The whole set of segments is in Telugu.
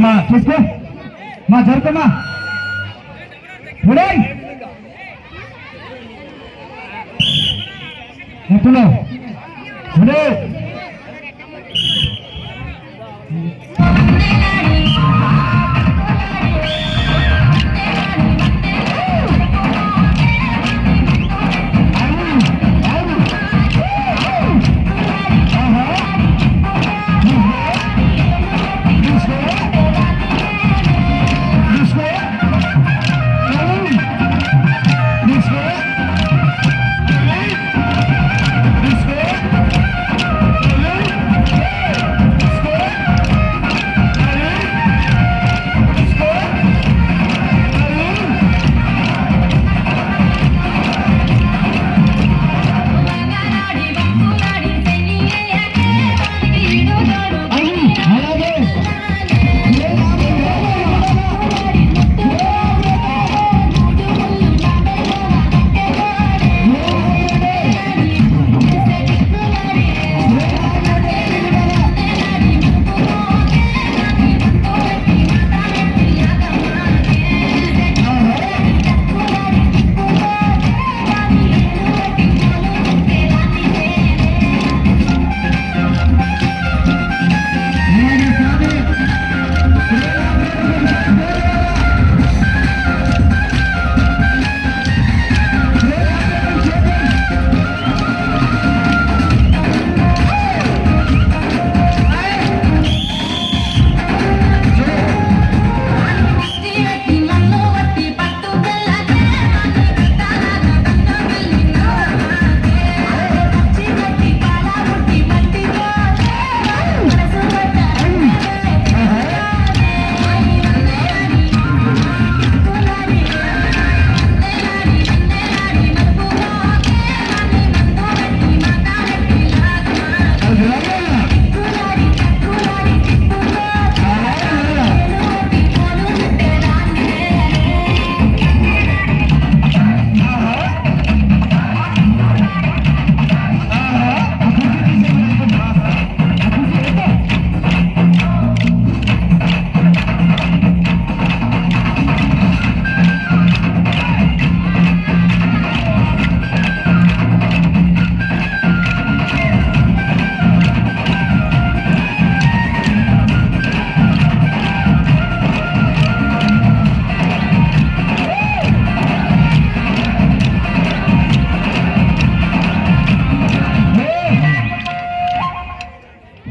అమ్మా చూసుకో మా జరుపుమా ఎప్పుడు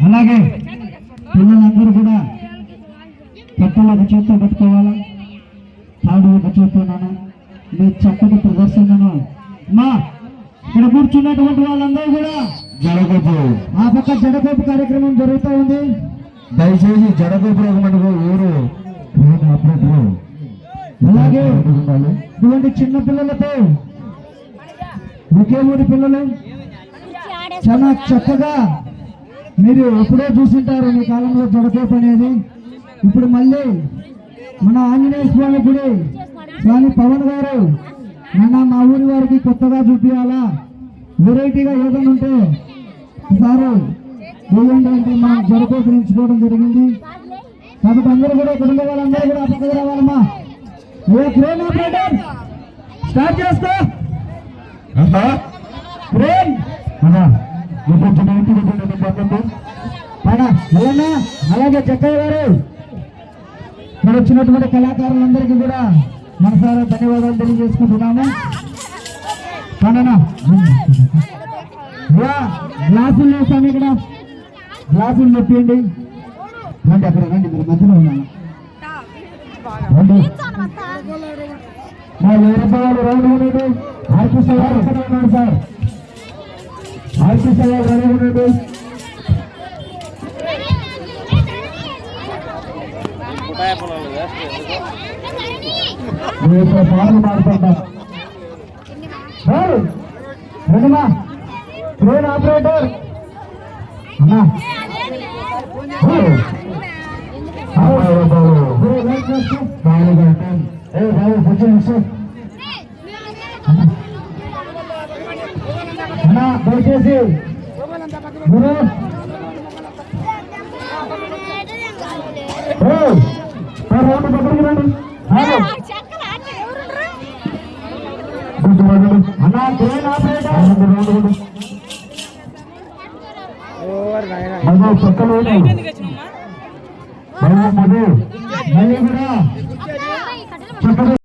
అలాగే పిల్లలందరూ కూడా కట్టలు ఒక చేతితో పట్టుకోవాలా, తాడు ఒక చేతితోనైనా మీ చక్కటి ప్రదర్శనను మా ఇక్కడ కూర్చున్నటువంటి వాళ్ళందరూ కూడా జడగోపు ఆ పక్క జడగోపు కార్యక్రమం జరుగుతూ ఉంది. దయచేసి జడగోపు ఊరు అలాగే ఇటువంటి చిన్న పిల్లలతో ఒకే ఊరి పిల్లలు చాలా చక్కగా మీరు ఎప్పుడో చూసింటారు మీ కాలంలో జడకోపు అనేది. ఇప్పుడు మళ్ళీ మన ఆంజనేయ స్వామి గుడి స్వామి పవన్ గారు నన్న మా ఊరి వారికి కొత్తగా చూపించాలా, వెరైటీగా ఏదైనా ఉంటే సారు వేయండి అంటే మనం జడకోపు ఎంచుకోవడం జరిగింది. కాబట్టి అందరూ కూడా కుటుంబ వాళ్ళందరూ కూడా పక్కకు రావాలమ్మా. క్రేన్ ఆపరేటర్ స్టార్ట్ చేస్తా క్రేన్ అలాగే చక్కయ్య గారు ఇక్కడ వచ్చినటువంటి కళాకారులందరికీ కూడా మనసారా ధన్యవాదాలు తెలియజేసుకుంటున్నాము. గ్లాసులు వేస్తాను, ఇక్కడ గ్లాసులు చెప్పండి. రండి అక్కడ రండి, మీరు మధ్యలో ఉన్నాను. రండి మా 1000 రూపాయలు రౌండ్ ఉండండి. ఆర్కృష్ణ గారు ఎక్కడ ఉన్నాడు సార్? ఆర్కృష్ణ గారు రెడీ ఉండండి. పాటలు పాడుతుంటా రండిమా. క్రేన్ ఆపరేటర్ అన్నా అన్నా దయచేసి గురు ఇక్కడికి రండి. అన్నా ట్రైన్ ఆపరేటర్ పక్కన మళ్ళీ కూడా చక్కగా